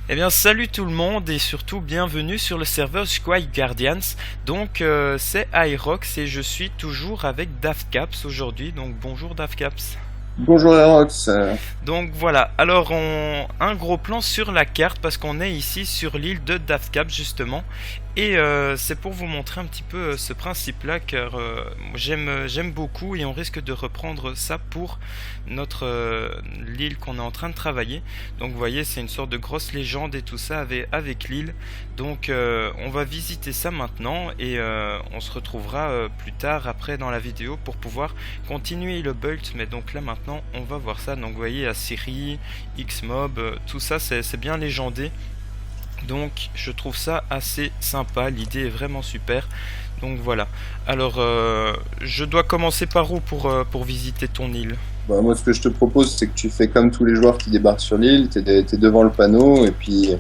Eh bien, salut tout le monde et surtout bienvenue sur le serveur Squad Guardians. Donc, c'est iRox et je suis toujours avec Daftcaps aujourd'hui. Donc, bonjour Daftcaps. Bonjour Erox. Donc voilà, alors un gros plan sur la carte parce qu'on est ici sur l'île de Daftcap justement et c'est pour vous montrer un petit peu ce principe-là car j'aime beaucoup et on risque de reprendre ça pour notre l'île qu'on est en train de travailler. Donc vous voyez c'est une sorte de grosse légende et tout ça avec l'île. Donc on va visiter ça maintenant et on se retrouvera plus tard après dans la vidéo pour pouvoir continuer le build, mais donc là maintenant on va voir ça. Donc vous voyez Assyrie, Xmob, tout ça c'est bien légendé. Donc je trouve ça assez sympa, l'idée est vraiment super. Donc voilà. Alors je dois commencer par où pour visiter ton île? Moi, ce que je te propose, c'est que tu fais comme tous les joueurs qui débarquent sur l'île, t'es devant le panneau et puis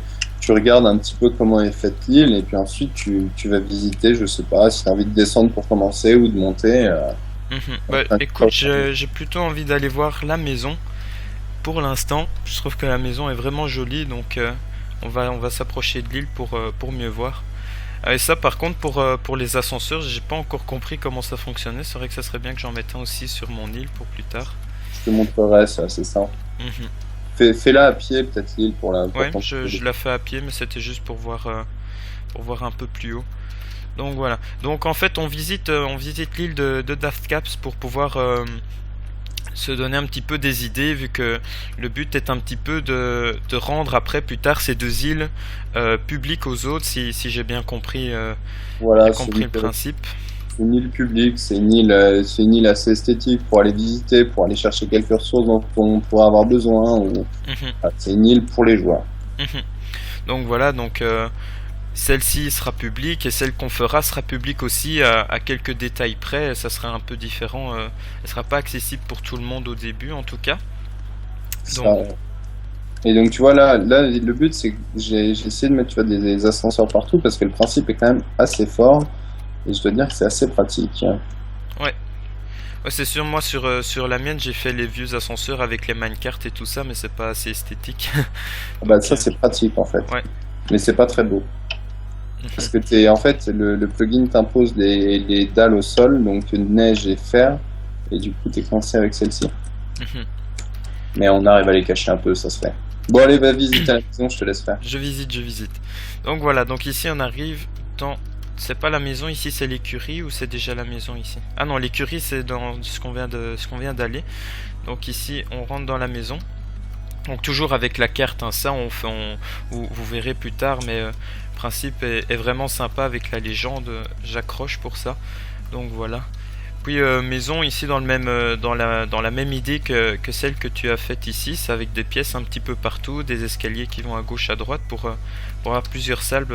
tu regardes un petit peu comment est faite l'île et puis ensuite tu vas visiter, je sais pas, si tu as envie de descendre pour commencer ou de monter. Bah Enfin, écoute, j'ai plutôt envie d'aller voir la maison. Pour l'instant, je trouve que la maison est vraiment jolie, donc on va s'approcher de l'île pour mieux voir. Et ça, par contre, pour les ascenseurs, j'ai pas encore compris comment ça fonctionnait. C'est vrai que ça serait bien que j'en mette un aussi sur mon île pour plus tard. je te montrerai ça, c'est ça. Mhm. Fais-la à pied, peut-être l'île pour Ouais, ton. je la fais à pied, mais c'était juste pour voir un peu plus haut. Donc voilà. Donc en fait, on visite l'île de Daft Caps pour pouvoir se donner un petit peu des idées, vu que le but est un petit peu de rendre après plus tard ces deux îles publiques aux autres, si Voilà, j'ai compris le principe. c'est une île publique, c'est une île assez esthétique pour aller visiter, pour aller chercher quelques ressources dont on pourrait avoir besoin. Mhm, C'est une île pour les joueurs. mhm. Donc voilà, donc celle-ci sera publique et celle qu'on fera sera publique aussi à quelques détails près. Ça sera un peu différent. Elle sera pas accessible pour tout le monde au début, en tout cas. Donc, Ça, Et donc, tu vois, là le but, c'est que j'ai essayé de mettre, tu vois, des ascenseurs partout parce que le principe est quand même assez fort et je dois dire que c'est assez pratique. ouais. Ouais, c'est sûr, moi sur la mienne, j'ai fait les vieux ascenseurs avec les minecarts et tout ça, mais c'est pas assez esthétique. Bah, Donc, ça, c'est pratique en fait, ouais. mais c'est pas très beau parce que en fait, le plugin t'impose les dalles au sol, donc neige et fer, et du coup, t'es coincé avec celle-ci. Mais on arrive à les cacher un peu, ça se fait. Bon, allez, va visiter la maison, je te laisse faire. Je visite. Donc voilà, donc ici on arrive dans... C'est pas la maison ici, c'est l'écurie ou c'est déjà la maison ici? Ah non, l'écurie c'est dans ce qu'on vient d'aller. Donc ici on rentre dans la maison. Donc toujours avec la carte, hein, ça vous verrez plus tard, mais le principe est vraiment sympa avec la légende. J'accroche pour ça. Donc voilà. Puis maison ici dans le même dans la même idée que celle que tu as faite ici, c'est avec des pièces un petit peu partout, des escaliers qui vont à gauche à droite pour avoir plusieurs salles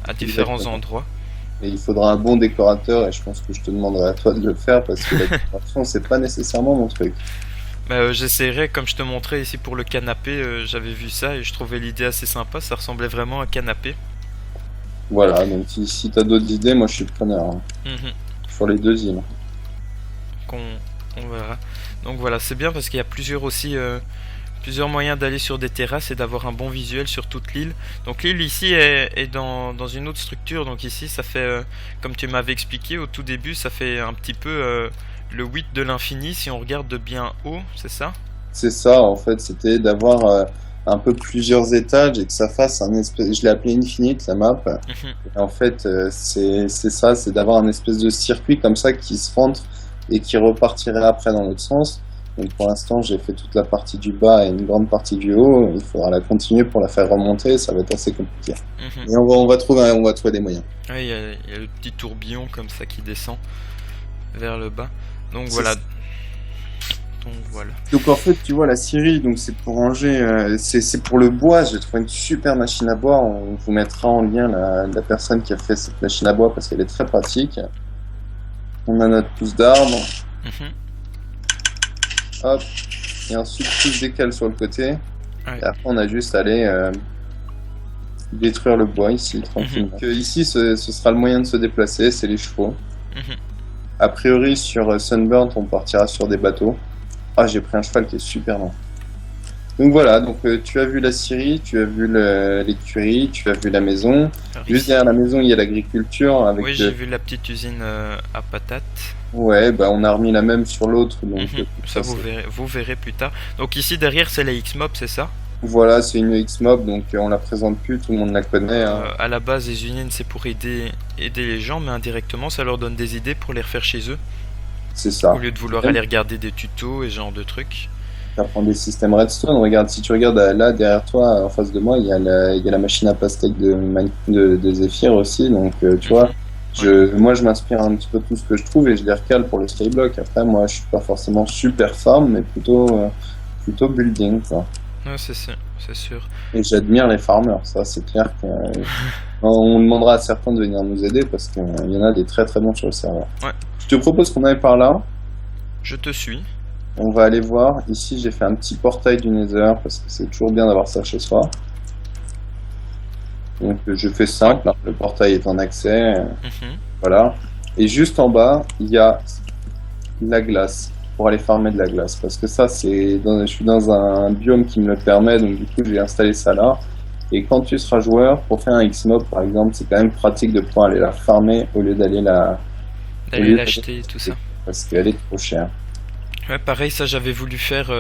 à différents Exactement. endroits. Et il faudra un bon décorateur et je pense que je te demanderai à toi de le faire parce que la décoration, c'est pas nécessairement mon truc. J'essaierai, comme je te montrais ici pour le canapé, j'avais vu ça et je trouvais l'idée assez sympa, ça ressemblait vraiment à un canapé. Voilà, donc si t'as d'autres idées, moi je suis preneur, hein, Mhm. sur les deux îles. Qu'on on verra. Donc voilà, c'est bien parce qu'il y a plusieurs aussi plusieurs moyens d'aller sur des terrasses et d'avoir un bon visuel sur toute l'île. Donc l'île ici est dans une autre structure. Donc ici ça fait, comme tu m'avais expliqué au tout début, ça fait un petit peu le 8 de l'infini si on regarde de bien haut, c'est ça? C'est ça, en fait, c'était d'avoir un peu plusieurs étages et que ça fasse un espèce. Je l'ai appelé Infinite, la map. Mhm, Et en fait, c'est ça, c'est d'avoir un espèce de circuit comme ça qui se rentre et qui repartirait après dans l'autre sens. Donc pour l'instant, j'ai fait toute la partie du bas et une grande partie du haut. Il faudra la continuer pour la faire remonter, ça va être assez compliqué. mhm. Et on va trouver des moyens. Ouais, il y a le petit tourbillon comme ça qui descend vers le bas. Donc C'est voilà. Donc voilà. Donc en fait, tu vois, la scierie, donc c'est pour ranger, c'est pour le bois. J'ai trouvé une super machine à bois. On vous mettra en lien la personne qui a fait cette machine à bois parce qu'elle est très pratique. On a notre pousse d'arbre, Mhm. hop, et ensuite pousse des cales sur le côté. Ouais. Et après, on a juste à aller détruire le bois ici, Mhm. tranquillement. Donc, ici, ce sera le moyen de se déplacer, c'est les chevaux. Mhm. A priori, sur Sunburnt, on partira sur des bateaux. Ah, j'ai pris un cheval qui est super lent. Donc voilà, donc tu as vu la scierie, tu as vu l'écurie, tu as vu la maison. Alors Juste ici. derrière la maison, il y a l'agriculture avec Oui, j'ai vu la petite usine à patates. ouais, bah on a remis la même sur l'autre, donc Mhm. Ça, vous verrez plus tard. Donc ici, derrière, c'est la Xmob, c'est ça? voilà, c'est une Xmob, donc on la présente plus, tout le monde la connaît, hein. À la base, les usines, c'est pour aider les gens, mais indirectement, ça leur donne des idées pour les refaire chez eux. C'est Au ça. lieu de vouloir aller regarder des tutos et ce genre de trucs. Tu apprends des systèmes Redstone. Regarde, si tu regardes là derrière toi, en face de moi, il y a la machine à pastèque de Zephyr aussi. Donc, tu vois, Mhm. Ouais. moi, je m'inspire un petit peu de tout ce que je trouve et je les recale pour le skyblock. Après, moi, je suis pas forcément super farm, mais plutôt building, quoi. Ouais, c'est sûr, c'est sûr. Et j'admire les farmers. Ça, c'est clair que on demandera à certains de venir nous aider parce qu'il y en a des très très bons sur le serveur. Ouais, Je te propose qu'on aille par là. je te suis. On va aller voir. Ici, j'ai fait un petit portail du Nether parce que c'est toujours bien d'avoir ça chez soi. Donc, je fais simple, hein. Le portail est en accès. Mhm. Voilà. Et juste en bas, il y a la glace pour aller farmer de la glace. Parce que ça, je suis dans un biome qui me le permet. Donc, du coup, j'ai installé ça là. Et quand tu seras joueur, pour faire un Xmob par exemple, c'est quand même pratique de pouvoir aller la farmer au lieu au D'aller lieu l'acheter et tout ça. parce qu'elle est trop chère. Ouais, pareil, ça j'avais voulu faire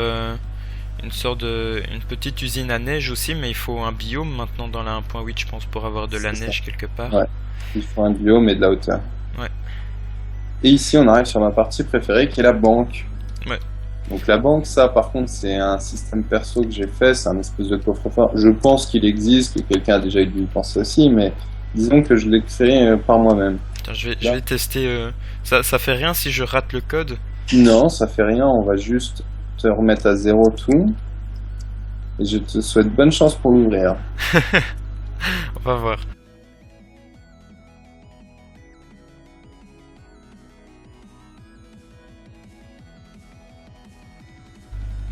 une petite usine à neige aussi, mais il faut un biome maintenant dans la 1.8, je pense, pour avoir de la C'est ça. neige quelque part. Ouais. Il faut un biome et de la hauteur. Ouais. Et ici, on arrive sur ma partie préférée qui est la banque. Ouais. Donc la banque, ça par contre, c'est un système perso que j'ai fait, c'est un espèce de coffre-fort. Je pense qu'il existe, que quelqu'un a déjà dû y penser aussi, mais disons que je l'ai créé par moi-même. Attends, je Là. vais tester. Ça fait rien si je rate le code. Non, ça fait rien, on va juste te remettre à zéro tout. Et je te souhaite bonne chance pour l'ouvrir. On va voir.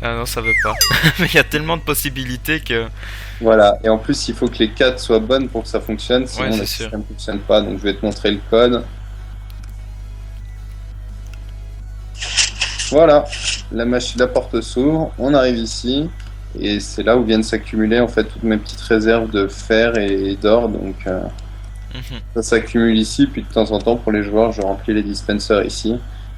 Ah non, ça veut pas. Mais il y a tellement de possibilités que. Voilà, et en plus, il faut que les 4 soient bonnes pour que ça fonctionne, sinon Ouais, le c'est sûr. système ne fonctionne pas. Donc je vais te montrer le code. Voilà, la porte s'ouvre, on arrive ici, et c'est là où viennent s'accumuler en fait toutes mes petites réserves de fer et d'or. Donc Mhm. ça s'accumule ici, puis de temps en temps pour les joueurs, je remplis les dispensers ici.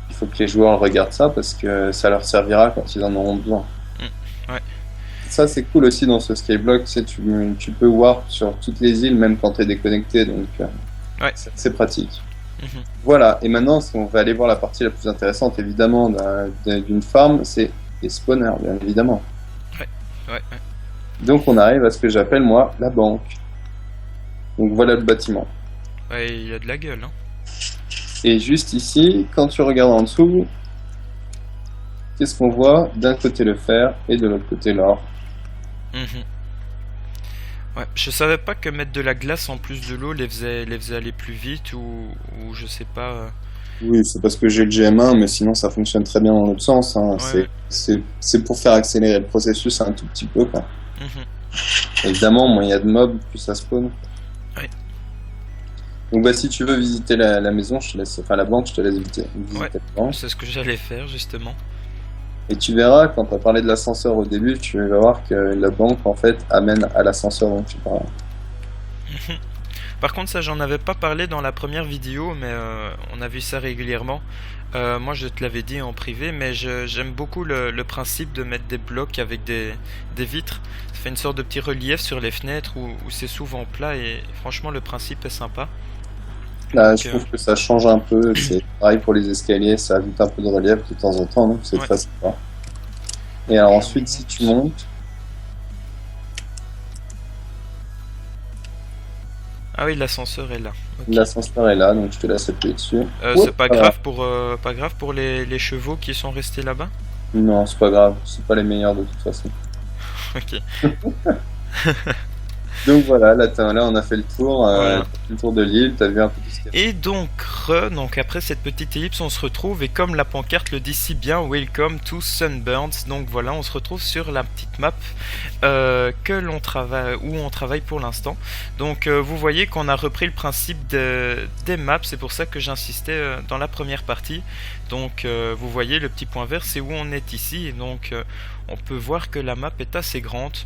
Il faut que les joueurs regardent ça parce que ça leur servira quand ils en auront besoin. Mm. Ouais. Ça c'est cool aussi dans ce skyblock, tu peux warp sur toutes les îles même quand tu es déconnecté, donc Ouais. c'est pratique. Mhm. Voilà, et maintenant on va aller voir la partie la plus intéressante évidemment d'une farm, c'est les spawners bien évidemment. Ouais. Ouais. Donc on arrive à ce que j'appelle moi la banque. Donc voilà le bâtiment. Ouais, il y a de la gueule, hein. Et juste ici, quand tu regardes en dessous, qu'est-ce qu'on voit? D'un côté le fer et de l'autre côté l'or. Mhm. Ouais, je savais pas que mettre de la glace en plus de l'eau les faisait aller plus vite ou je sais pas. Oui, c'est parce que j'ai le GM1, mais sinon ça fonctionne très bien dans l'autre sens, hein. Ouais. C'est pour faire accélérer le processus un tout petit peu, quoi. Mhm. Évidemment, moins il y a de mobs, plus ça spawn. Ouais. Donc bah si tu veux visiter la maison, je te laisse, enfin la banque, je te laisse visiter Ouais. la banque. C'est ce que j'allais faire justement. Et tu verras, quand tu as parlé de l'ascenseur au début, tu vas voir que la banque en fait amène à l'ascenseur dont tu parles. Par contre, ça, j'en avais pas parlé dans la première vidéo, mais on a vu ça régulièrement. Moi, je te l'avais dit en privé, mais j'aime beaucoup le principe de mettre des blocs avec des vitres. Ça fait une sorte de petit relief sur les fenêtres où c'est souvent plat et franchement, le principe est sympa. Là, Donc, je trouve que ça change un peu, c'est pareil pour les escaliers, ça ajoute un peu de relief de temps en temps, donc c'est Ouais. très sympa. Et alors ensuite, si tu montes, Ah oui, l'ascenseur est là. Ok. l'ascenseur est là, donc je te laisse appuyer dessus. C'est pas Voilà. grave pour les chevaux qui sont restés là-bas. Non, c'est pas grave, c'est pas les meilleurs de toute façon. Ok. Donc voilà, là on a fait Voilà. le tour de l'île, t'as vu un peu tout ce qu'il y a. Et donc après cette petite ellipse, on se retrouve, et comme la pancarte le dit si bien, Welcome to Sunburns. Donc voilà, on se retrouve sur la petite map que l'on travaille, où on travaille pour l'instant. Donc vous voyez qu'on a repris le principe des maps, c'est pour ça que j'insistais dans la première partie. Donc vous voyez le petit point vert, c'est où on est ici, et donc on peut voir que la map est assez grande.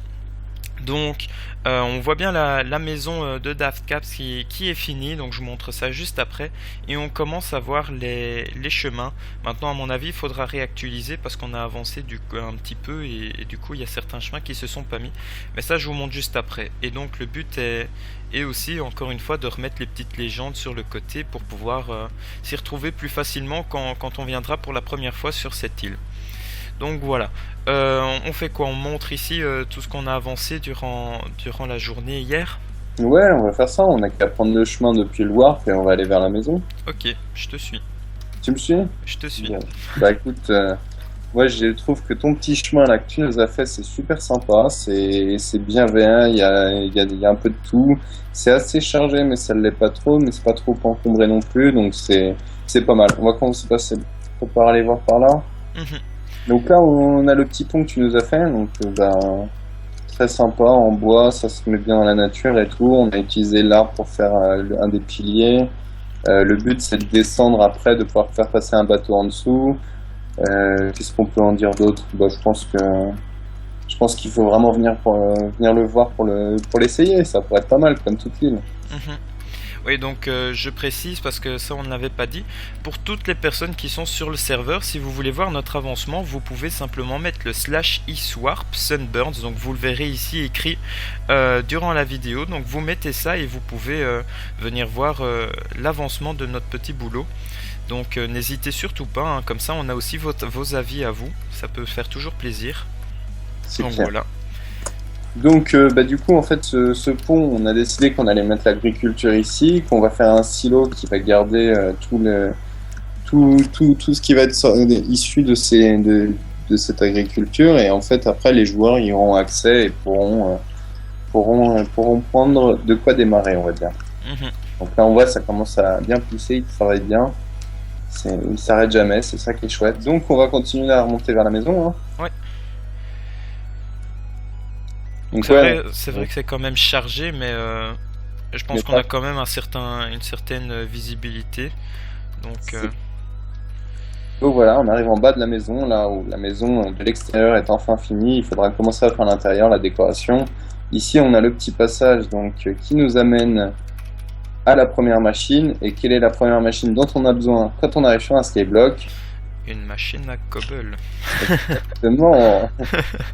Donc on voit bien la maison de Daft Caps qui est finie, donc je vous montre ça juste après, et on commence à voir les chemins. Maintenant à mon avis il faudra réactualiser parce qu'on a avancé un petit peu, et du coup il y a certains chemins qui se sont pas mis, mais ça je vous montre juste après. Et donc le but est aussi encore une fois de remettre les petites légendes sur le côté pour pouvoir s'y retrouver plus facilement quand on viendra pour la première fois sur cette île. Donc voilà. On fait quoi? On montre ici tout ce qu'on a avancé durant la journée hier. Ouais, on va faire ça, on a qu'à prendre le chemin depuis le Wharf et on va aller vers la maison. Ok, je te suis. Tu me suis? Je te suis. Bon. Bah écoute, moi je trouve que ton petit chemin là que tu nous as fait, c'est super sympa, c'est bienveillant, il y a un peu de tout. C'est assez chargé, mais ça ne l'est pas trop, mais c'est pas trop encombré non plus, donc c'est pas mal. On va commencer par aller voir par là. Mhm. Donc là, on a le petit pont que tu nous as fait, donc bah, très sympa, en bois, ça se met bien dans la nature et tout. On a utilisé l'arbre pour faire un des piliers. Le but, c'est de descendre après, de pouvoir faire passer un bateau en dessous. Qu'est-ce qu'on peut en dire d'autre? Bah, je pense qu'il faut vraiment venir le voir pour l'essayer. Ça pourrait être pas mal, comme toute l'île. Mhm. Oui, donc je précise parce que ça on ne l'avait pas dit. Pour toutes les personnes qui sont sur le serveur, si vous voulez voir notre avancement, vous pouvez simplement mettre le /iswarp sunburns. Donc vous le verrez ici écrit durant la vidéo. Donc vous mettez ça et vous pouvez venir voir l'avancement de notre petit boulot. Donc n'hésitez surtout pas, hein, comme ça on a aussi vos avis à vous. Ça peut faire toujours plaisir. C'est Donc clair. voilà. Donc, bah, du coup, en fait, ce pont, on a décidé qu'on allait mettre l'agriculture ici, qu'on va faire un silo qui va garder tout ce qui va être issu de cette agriculture. Et en fait, après, les joueurs y auront accès et pourront prendre de quoi démarrer, on va dire. Mhm. Donc là, on voit, ça commence à bien pousser, ils travaillent bien. Ils s'arrêtent jamais, c'est ça qui est chouette. Donc, on va continuer à remonter vers la maison, hein. Ouais. Donc, C'est vrai que c'est quand même chargé, mais je pense Mais qu'on pas- a quand même une certaine visibilité. Donc, Donc voilà, on arrive en bas de la maison, là où la maison de l'extérieur est enfin finie. Il faudra commencer à faire l'intérieur, la décoration. Ici, on a le petit passage qui nous amène à la première machine. Et quelle est la première machine dont on a besoin quand on arrive sur un skyblock? une machine à cobble. Exactement,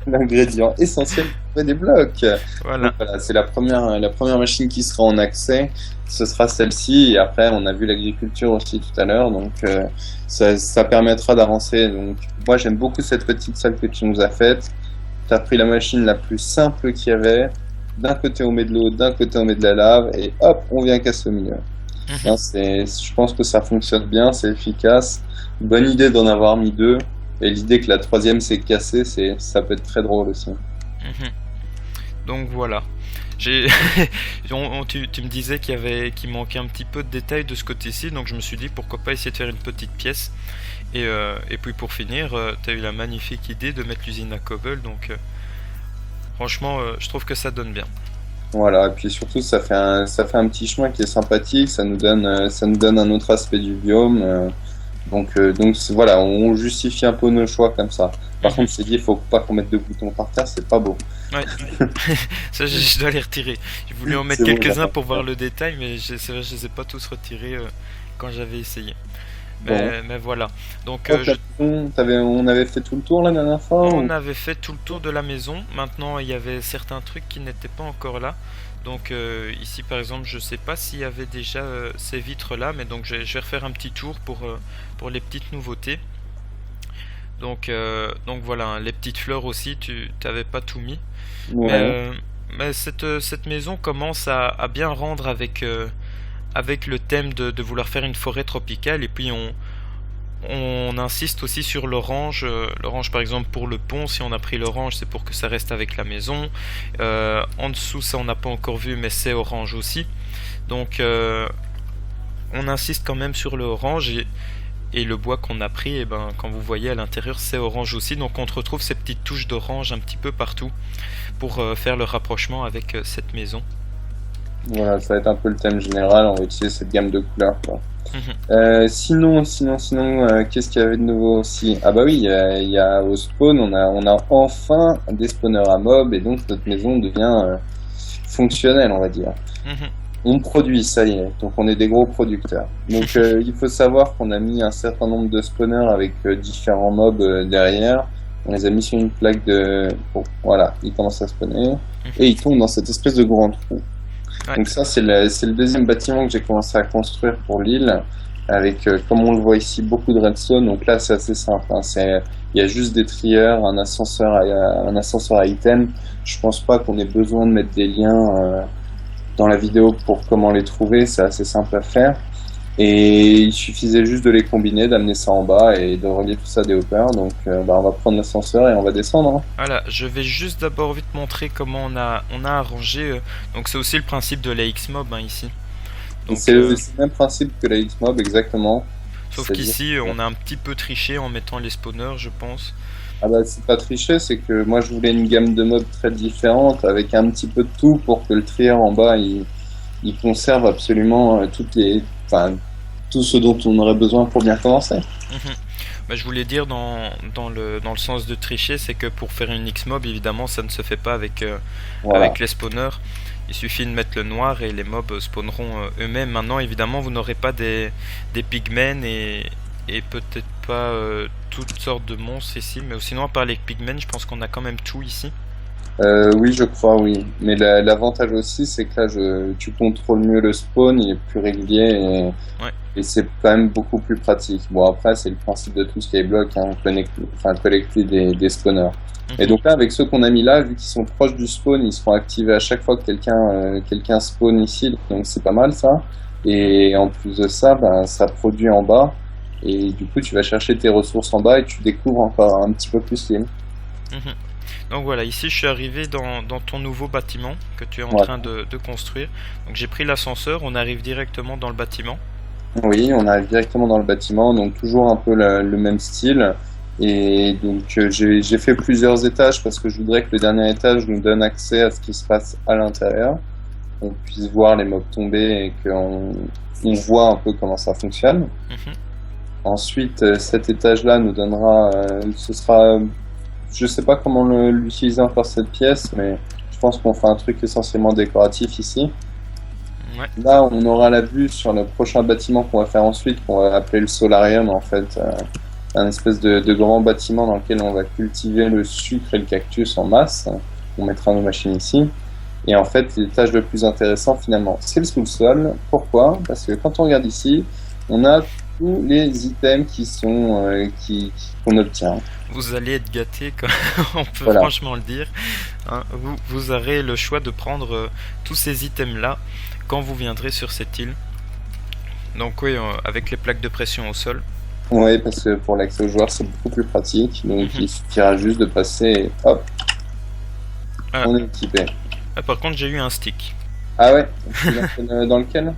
l'ingrédient essentiel pour trouver des blocs. Voilà. Donc voilà, c'est la première machine qui sera en accès. Ce sera celle-ci. Et après, on a vu l'agriculture aussi tout à l'heure. Donc, ça permettra d'avancer. Donc, moi, j'aime beaucoup cette petite salle que tu nous as faite. Tu as pris la machine la plus simple qu'il y avait. D'un côté, on met de l'eau, d'un côté, on met de la lave. Et hop, on vient casser au milieu. Mhm. Hein, je pense que ça fonctionne bien, c'est efficace. Bonne idée d'en avoir mis deux. Et l'idée que la troisième s'est cassée, ça peut être très drôle aussi. Mhm. Donc voilà. Tu me disais qu'il manquait un petit peu de détails de ce côté-ci, donc je me suis dit pourquoi pas essayer de faire une petite pièce. Et puis pour finir, tu as eu la magnifique idée de mettre l'usine à cobble, donc franchement, je trouve que ça donne bien. Voilà, et puis surtout ça fait un petit chemin qui est sympathique, ça nous donne un autre aspect du biome. Voilà, on justifie un peu nos choix comme ça. Par contre, c'est dit, il faut pas qu'on mette deux boutons par terre, c'est pas beau. Ouais. Ça, je dois les retirer. J'ai voulu en mettre C'est bon, quelques-uns d'accord. pour voir le détail, mais c'est vrai, je les ai pas tous retirés quand j'avais essayé. Bon. Mais voilà. Donc, Hop, on avait fait tout le tour la dernière fois on ou- avait fait tout le tour de la maison. Maintenant, il y avait certains trucs qui n'étaient pas encore là. Donc, ici, par exemple, je sais pas s'il y avait déjà ces vitres là, mais donc je vais refaire un petit tour pour les petites nouveautés. Donc voilà, hein, les petites fleurs aussi, tu t'avais pas tout mis. Mais, Ouais. mais cette maison commence à bien rendre avec le thème de vouloir faire une forêt tropicale. Et puis On insiste aussi sur l'orange. L'orange par exemple pour le pont, si on a pris l'orange c'est pour que ça reste avec la maison. En dessous ça on n'a pas encore vu mais c'est orange aussi. Donc on insiste quand même sur le orange et le bois qu'on a pris, et ben, quand vous voyez à l'intérieur c'est orange aussi. Donc on retrouve ces petites touches d'orange un petit peu partout pour faire le rapprochement avec cette maison. Voilà, ça va être un peu le thème général, on va utiliser cette gamme de couleurs, quoi. Sinon, qu'est-ce qu'il y avait de nouveau aussi? Ah bah oui, il y a au spawn, on a enfin des spawners à mob, et donc notre maison devient fonctionnelle, on va dire. On produit, ça y est, donc on est des gros producteurs. Donc il faut savoir qu'on a mis un certain nombre de spawners avec différents mobs derrière. On les a mis sur une plaque de... Bon, voilà, ils commencent à spawner, et ils tombent dans cette espèce de grand trou. Ouais. Donc ça, c'est le deuxième bâtiment que j'ai commencé à construire pour l'île, avec, comme on le voit ici, beaucoup de redstone. Donc là, c'est assez simple, hein. Il y a juste des trieurs, un ascenseur à items. Je pense pas qu'on ait besoin de mettre des liens dans la vidéo pour comment les trouver, c'est assez simple à faire. Et il suffisait juste de les combiner, d'amener ça en bas et de relier tout ça à des hoppers. Donc on va prendre l'ascenseur et on va descendre, hein. Voilà, je vais juste d'abord vite montrer comment on a arrangé. Donc c'est aussi le principe de la Xmob hein, ici. C'est le même principe que la Xmob, exactement. Sauf qu'ici on a un petit peu triché en mettant les spawners, je pense. Ah bah c'est pas tricher, c'est que moi je voulais une gamme de mobs très différente avec un petit peu de tout pour que le trieur en bas il conserve absolument tout ce dont on aurait besoin pour bien commencer. Bah, je voulais dire dans le sens de tricher, c'est que pour faire une Xmob évidemment ça ne se fait pas avec les spawners. Il suffit de mettre le noir et les mobs spawneront eux-mêmes. Maintenant évidemment vous n'aurez pas des pigmen et peut-être pas toutes sortes de monstres ici, mais sinon à part les pigmen je pense qu'on a quand même tout ici. Oui, je crois, oui. Mais l'avantage aussi, c'est que là, tu contrôles mieux le spawn, il est plus régulier et c'est quand même beaucoup plus pratique. Bon, après, c'est le principe de tout Skyblock, hein, collecter des spawners. Et donc là, avec ceux qu'on a mis là, vu qu'ils sont proches du spawn, ils seront activés à chaque fois que quelqu'un spawn ici, donc c'est pas mal ça. Et en plus de ça, ça produit en bas, et du coup, tu vas chercher tes ressources en bas et tu découvres encore un petit peu plus l'île. Donc voilà, ici je suis arrivé dans ton nouveau bâtiment que tu es en train de construire. Donc j'ai pris l'ascenseur, on arrive directement dans le bâtiment. Oui, on arrive directement dans le bâtiment, donc toujours un peu le même style. Et donc j'ai fait plusieurs étages parce que je voudrais que le dernier étage nous donne accès à ce qui se passe à l'intérieur. On puisse voir les mobs tomber et qu'on voit un peu comment ça fonctionne. Ensuite, cet étage-là nous donnera... ce sera... Je sais pas comment l'utiliser encore cette pièce, mais je pense qu'on fera un truc essentiellement décoratif ici. Là, on aura la vue sur le prochain bâtiment qu'on va faire ensuite, qu'on va appeler le solarium en fait. Un espèce de grand bâtiment dans lequel on va cultiver le sucre et le cactus en masse. On mettra nos machines ici. Et en fait, l'étage le plus intéressant finalement, c'est le sous-sol. Pourquoi? Parce que quand on regarde ici, on a tous les items qu'on obtient. Vous allez être gâté, on peut franchement le dire. Hein, vous aurez le choix de prendre tous ces items-là quand vous viendrez sur cette île. Donc oui, avec les plaques de pression au sol. Oui, parce que pour l'accès aux joueurs, c'est beaucoup plus pratique. Donc il suffira juste de passer et hop, on est équipé. Par contre, j'ai eu un stick. Ah ouais? Dans lequel?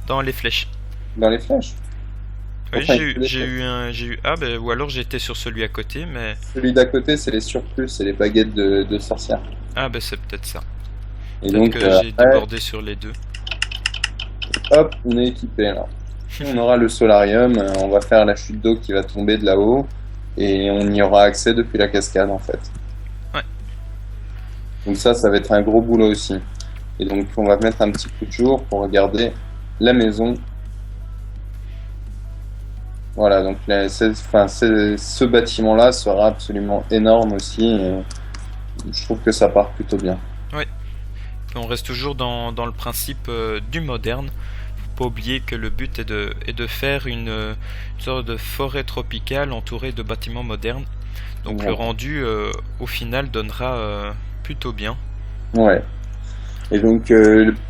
Dans les flèches. Dans les flèches? Oui, j'ai eu ou alors j'étais sur celui à côté, mais... Celui d'à côté, c'est les surplus, c'est les baguettes de sorcières. Ah c'est peut-être ça. Et donc, j'ai débordé sur les deux. Hop, on est équipé là. On aura le solarium, on va faire la chute d'eau qui va tomber de là-haut, et on y aura accès depuis la cascade en fait. Donc ça va être un gros boulot aussi. Et donc on va mettre un petit coup de jour pour regarder la maison. Voilà, donc ce bâtiment-là sera absolument énorme aussi. Et je trouve que ça part plutôt bien. Oui. On reste toujours dans le principe du moderne. Faut pas oublier que le but est de faire une sorte de forêt tropicale entourée de bâtiments modernes. Donc le rendu au final donnera plutôt bien. Ouais. Et donc,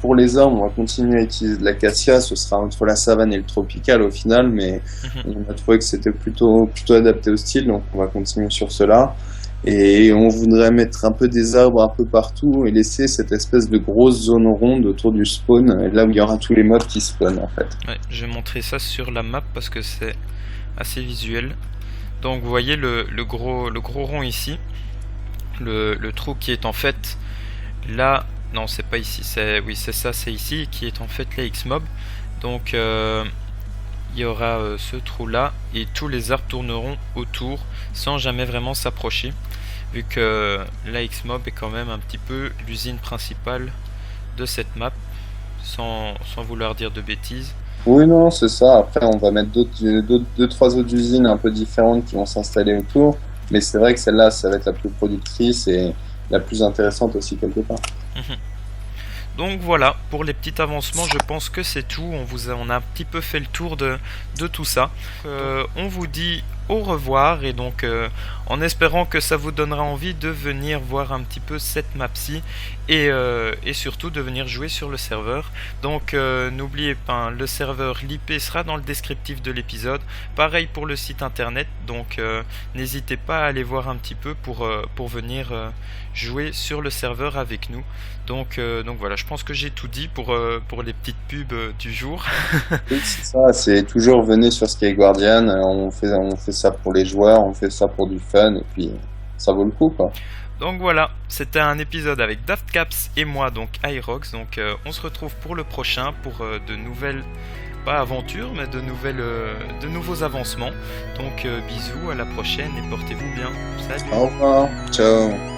pour les arbres, on va continuer à utiliser de l'acacia. Ce sera entre la savane et le tropical au final, mais on a trouvé que c'était plutôt adapté au style, donc on va continuer sur cela. Et on voudrait mettre un peu des arbres un peu partout et laisser cette espèce de grosse zone ronde autour du spawn, là où il y aura tous les mobs qui spawnent en fait. Ouais, je vais montrer ça sur la map parce que c'est assez visuel. Donc vous voyez le gros rond ici, le trou qui est en fait là. Non, c'est pas ici, c'est ça, c'est ici, qui est en fait les X-Mob. Donc, il y aura ce trou-là, et tous les arbres tourneront autour, sans jamais vraiment s'approcher, vu que la X-Mob est quand même un petit peu l'usine principale de cette map, sans vouloir dire de bêtises. Oui, non, c'est ça. Après, on va mettre deux, trois autres usines un peu différentes qui vont s'installer autour, mais c'est vrai que celle-là, ça va être la plus productrice et la plus intéressante aussi quelque part. Donc voilà, pour les petits avancements, je pense que c'est tout. On a un petit peu fait le tour de tout ça. On vous dit au revoir et donc en espérant que ça vous donnera envie de venir voir un petit peu cette map-ci et surtout de venir jouer sur le serveur. Donc n'oubliez pas, le serveur, l'IP sera dans le descriptif de l'épisode. Pareil pour le site internet, donc n'hésitez pas à aller voir un petit peu pour venir jouer sur le serveur avec nous. Donc voilà, je pense que j'ai tout dit pour les petites pubs du jour. Oui, c'est ça, c'est toujours venez sur Sky Guardian, on fait ça pour les joueurs, on fait ça pour du fun, et puis ça vaut le coup, quoi. Donc voilà, c'était un épisode avec Daftcaps et moi, donc Irox. Donc on se retrouve pour le prochain, pour de nouvelles, pas aventures, mais de nouveaux avancements. Donc bisous, à la prochaine et portez-vous bien. Salut. Au revoir, ciao.